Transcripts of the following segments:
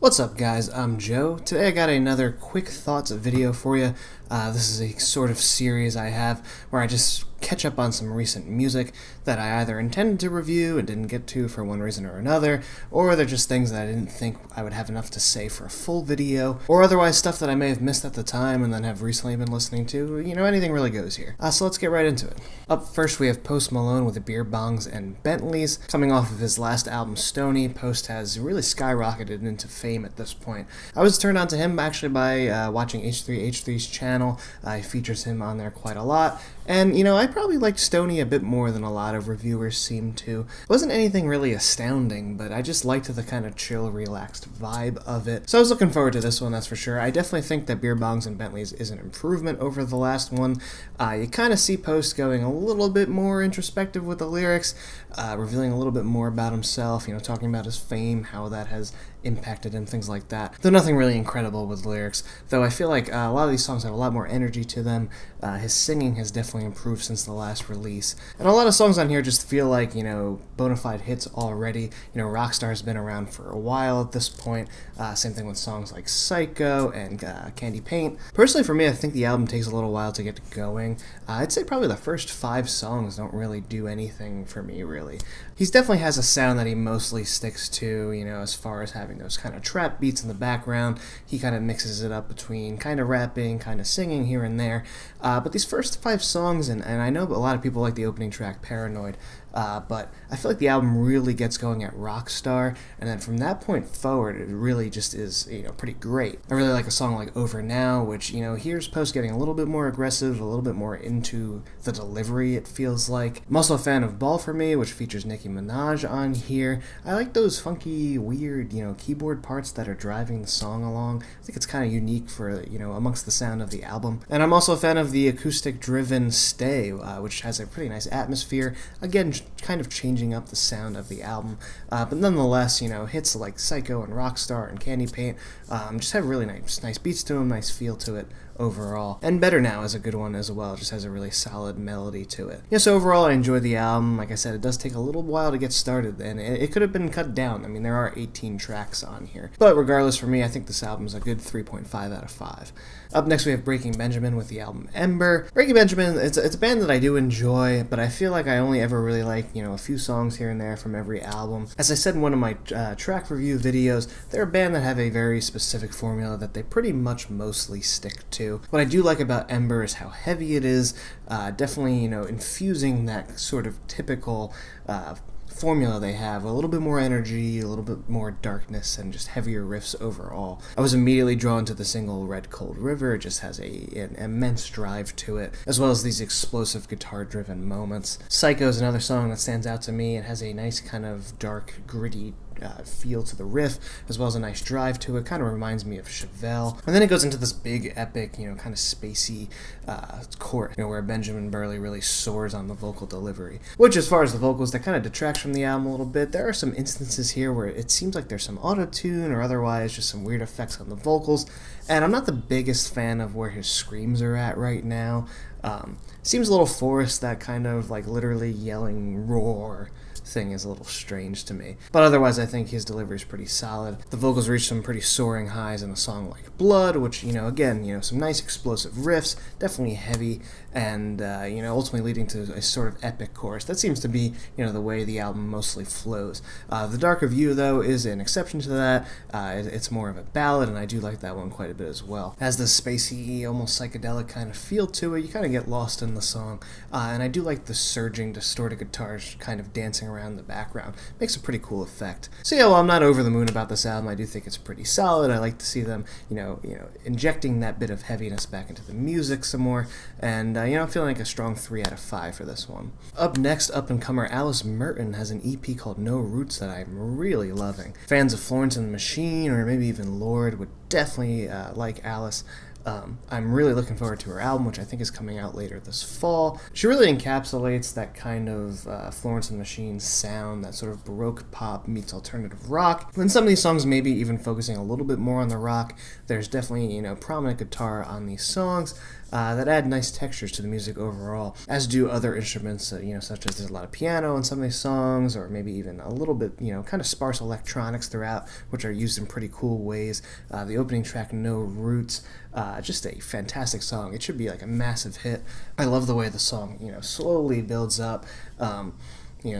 What's up guys, I'm Joe. Today I got another quick thoughts video for you. This is a sort of series I have where I just catch up on some recent music that I either intended to review and didn't get to for one reason or another, or they're just things that I didn't think I would have enough to say for a full video, or otherwise stuff that I may have missed at the time and then have recently been listening to. You know, anything really goes here. So let's get right into it. Up first we have Malone with the Beerbongs and Bentleys. Coming off of his last album, Stoney, Post has really skyrocketed into fame at this point. I was turned on to him actually by watching H3H3's channel. He features him on there quite a lot, and you know, I probably liked Stoney a bit more than a lot of reviewers seem to. It wasn't anything really astounding, but I just liked the kind of chill, relaxed vibe of it. So I was looking forward to this one, that's for sure. I definitely think that Beerbongs and Bentleys is an improvement over the last one. You kind of see Post going a little bit more introspective with the lyrics, revealing a little bit more about himself, you know, talking about his fame, how that has impacted him, things like that. Though nothing really incredible with lyrics, though I feel like a lot of these songs have a lot more energy to them. His singing has definitely improved since the last release. And a lot of songs on here just feel like, you know, bona fide hits already. You know, Rockstar's been around for a while at this point. Same thing with songs like Psycho and Candy Paint. Personally for me, I think the album takes a little while to get going. I'd say probably the first 5 songs don't really do anything for me, really. He definitely has a sound that he mostly sticks to, you know, as far as having those kind of trap beats in the background. He kind of mixes it up between kind of rapping, kind of singing here and there. But these first 5 songs, and I know a lot of people like the opening track, Paranoid, but I feel like the album really gets going at Rockstar, and then from that point forward, it really just is, you know, pretty great. I really like a song like Over Now, which, you know, here's Post getting a little bit more aggressive, a little bit more into the delivery, it feels like. I'm also a fan of Ball For Me, which features Nicki Minaj on here. I like those funky, weird, you know, keyboard parts that are driving the song along. I think it's kind of unique for, you know, amongst the sound of the album. And I'm also a fan of the acoustic-driven Stay, which has a pretty nice atmosphere. Again, kind of changing up the sound of the album, but nonetheless, you know, hits like Psycho and Rockstar and Candy Paint just have really nice beats to them, nice feel to it overall. And Better Now is a good one as well, it just has a really solid melody to it. Yeah, so overall I enjoyed the album. Like I said, it does take a little while to get started, and it could have been cut down. I mean, there are 18 tracks on here. But regardless, for me, I think this album is a good 3.5 out of 5. Up next we have Breaking Benjamin with the album Ember. Breaking Benjamin, it's a band that I do enjoy, but I feel like I only ever really like, you know, a few songs here and there from every album. As I said in one of my track review videos, they're a band that have a very specific formula that they pretty much mostly stick to. What I do like about Ember is how heavy it is, definitely, you know, infusing that sort of typical formula they have, a little bit more energy, a little bit more darkness, and just heavier riffs overall. I was immediately drawn to the single Red Cold River. It just has an immense drive to it, as well as these explosive guitar-driven moments. Psycho is another song that stands out to me. It has a nice kind of dark, gritty feel to the riff, as well as a nice drive to it. Kind of reminds me of Chevelle. And then it goes into this big, epic, you know, kind of spacey chorus, you know, where Benjamin Burley really soars on the vocal delivery. Which, as far as the vocals, that kind of detracts from the album a little bit. There are some instances here where it seems like there's some auto-tune or otherwise just some weird effects on the vocals, and I'm not the biggest fan of where his screams are at right now. Seems a little forced. That kind of like literally yelling roar thing is a little strange to me. But otherwise, I think his delivery is pretty solid. The vocals reach some pretty soaring highs in a song like Blood, which, you know, again, you know, some nice explosive riffs, definitely heavy, and, you know, ultimately leading to a sort of epic chorus. That seems to be, you know, the way the album mostly flows. The Darker View, though, is an exception to that. It's more of a ballad, and I do like that one quite a bit as well. It has this spacey, almost psychedelic kind of feel to it. You kind of get lost in the song, and I do like the surging, distorted guitars kind of dancing around the background. Makes a pretty cool effect. So yeah, while I'm not over the moon about this album, I do think it's pretty solid. I like to see them, you know, injecting that bit of heaviness back into the music some more, and you know, I'm feeling like a strong 3 out of 5 for this one. Up next, up-and-comer Alice Merton has an EP called No Roots that I'm really loving. Fans of Florence and the Machine, or maybe even Lorde, would definitely like Alice. I'm really looking forward to her album, which I think is coming out later this fall. She really encapsulates that kind of Florence and the Machine sound, that sort of Baroque pop meets alternative rock. And some of these songs maybe even focusing a little bit more on the rock. There's definitely, you know, prominent guitar on these songs. that add nice textures to the music overall, as do other instruments, such as there's a lot of piano in some of these songs, or maybe even a little bit, kind of sparse electronics throughout, which are used in pretty cool ways. The opening track, No Roots, just a fantastic song. It should be like a massive hit. I love the way the song, slowly builds up.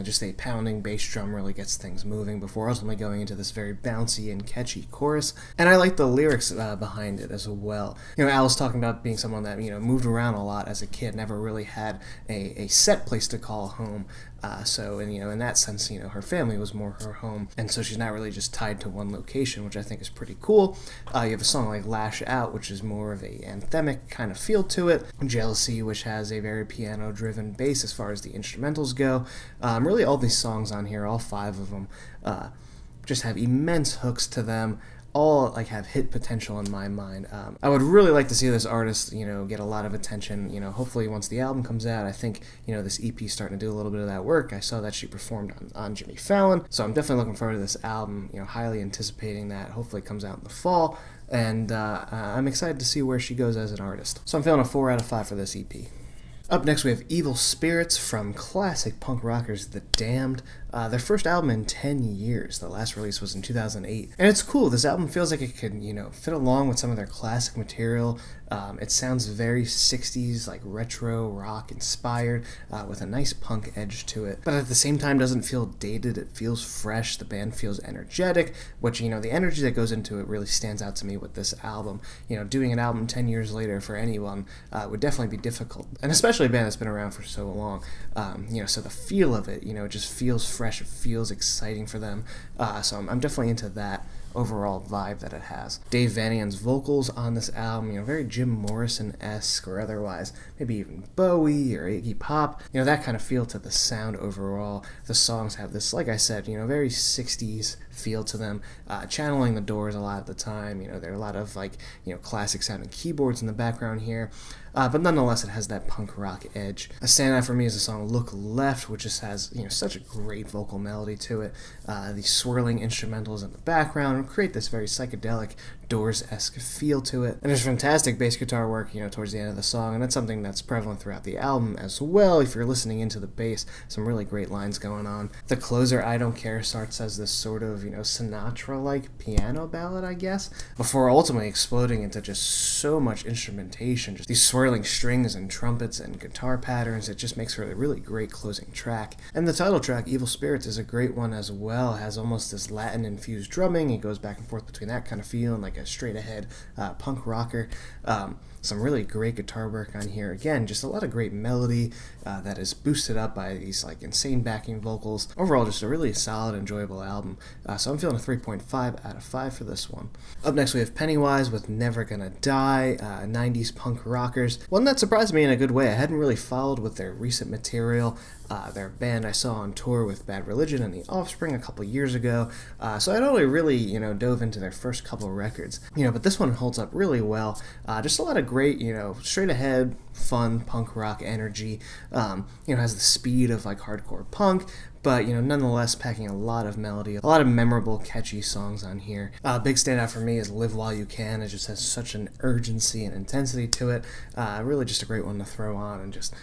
Just a pounding bass drum really gets things moving before ultimately going into this very bouncy and catchy chorus. And I like the lyrics behind it as well. Al's talking about being someone that, moved around a lot as a kid, never really had a set place to call home. In that sense, her family was more her home, and so she's not really just tied to one location, which I think is pretty cool. You have a song like Lash Out, which is more of a anthemic kind of feel to it. Jealousy, which has a very piano-driven bass as far as the instrumentals go. Really all these songs on here, all 5 of them, just have immense hooks to them. All have hit potential in my mind. I would really like to see this artist, get a lot of attention. Hopefully once the album comes out, I think this EP is starting to do a little bit of that work. I saw that she performed on Jimmy Fallon, so I'm definitely looking forward to this album. Highly anticipating that. Hopefully it comes out in the fall, and I'm excited to see where she goes as an artist. So I'm feeling a 4 out of 5 for this EP. Up next, we have Evil Spirits from classic punk rockers The Damned. Their first album in 10 years. The last release was in 2008. And it's cool. This album feels like it could, fit along with some of their classic material. It sounds very 60s, retro rock inspired, with a nice punk edge to it. But at the same time, doesn't feel dated. It feels fresh. The band feels energetic, which, the energy that goes into it really stands out to me with this album. Doing an album 10 years later for anyone would definitely be difficult. And especially a band that's been around for so long. So the feel of it, it just feels fresh. It feels exciting for them. So I'm definitely into that overall vibe that it has. Dave Van And's vocals on this album, very Jim Morrison-esque, or otherwise, maybe even Bowie or Iggy Pop, that kind of feel to the sound overall. The songs have this, like I said, very 60s feel to them, channeling the Doors a lot of the time. There are a lot of classic sounding keyboards in the background here, but nonetheless it has that punk rock edge. A standout for me is the song Look Left, which just has such a great vocal melody to it. The swirling instrumentals in the background create this very psychedelic Doors-esque feel to it. And there's fantastic bass guitar work, towards the end of the song, and that's something that's prevalent throughout the album as well. If you're listening into the bass, some really great lines going on. The closer, I Don't Care, starts as this sort of, Sinatra-like piano ballad, I guess, before ultimately exploding into just so much instrumentation, just these swirling strings and trumpets and guitar patterns. It just makes for a really great closing track. And the title track, Evil Spirits, is a great one as well. It has almost this Latin-infused drumming. It goes back and forth between that kind of feel and a straight-ahead punk rocker. Some really great guitar work on here. Again, just a lot of great melody that is boosted up by these insane backing vocals. Overall, just a really solid, enjoyable album. So I'm feeling a 3.5 out of 5 for this one. Up next, we have Pennywise with Never Gonna Die, 90s punk rockers. One that surprised me in a good way. I hadn't really followed with their recent material. Their band I saw on tour with Bad Religion and The Offspring a couple years ago, so I'd only really, dove into their first couple records, but this one holds up really well. Just a lot of great, straight ahead, fun punk rock energy. Has the speed of hardcore punk, but nonetheless packing a lot of melody, a lot of memorable, catchy songs on here. Big standout for me is Live While You Can. It just has such an urgency and intensity to it. Really just a great one to throw on and just,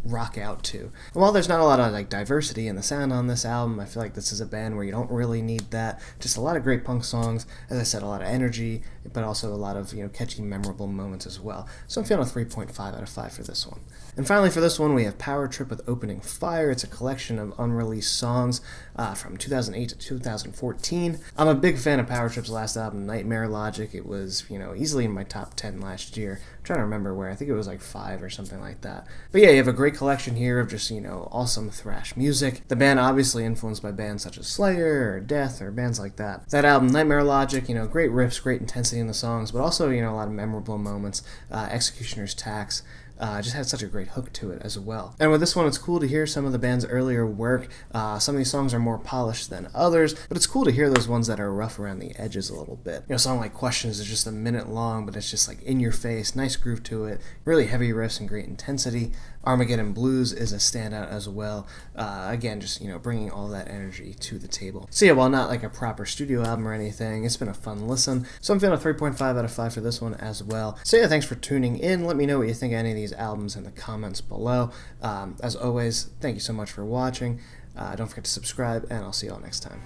rock out to. And while there's not a lot of diversity in the sound on this album, I feel like this is a band where you don't really need that. Just a lot of great punk songs, as I said, a lot of energy, but also a lot of catchy, memorable moments as well. So I'm feeling a 3.5 out of 5 for this one. And finally for this one, we have Power Trip with Opening Fire. It's a collection of unreleased songs from 2008 to 2014. I'm a big fan of Power Trip's last album, Nightmare Logic. It was, easily in my top 10 last year. I'm trying to remember where. I think it was 5 or something like that. But yeah, you have a great collection here of just, awesome thrash music. The band obviously influenced by bands such as Slayer or Death or bands like that. That album, Nightmare Logic, great riffs, great intensity in the songs, but also, a lot of memorable moments. Executioner's Tax, just had such a great hook to it as well. And with this one, it's cool to hear some of the band's earlier work. Some of these songs are more polished than others, but it's cool to hear those ones that are rough around the edges a little bit. A song like Questions is just a minute long, but it's just like in your face, nice groove to it, really heavy riffs and great intensity. Armageddon Blues is a standout as well. Again, just, bringing all that energy to the table. So yeah, while not like a proper studio album or anything, it's been a fun listen. So I'm feeling a 3.5 out of 5 for this one as well. So yeah, thanks for tuning in. Let me know what you think of any of these albums in the comments below. As always, thank you so much for watching. Don't forget to subscribe, and I'll see you all next time.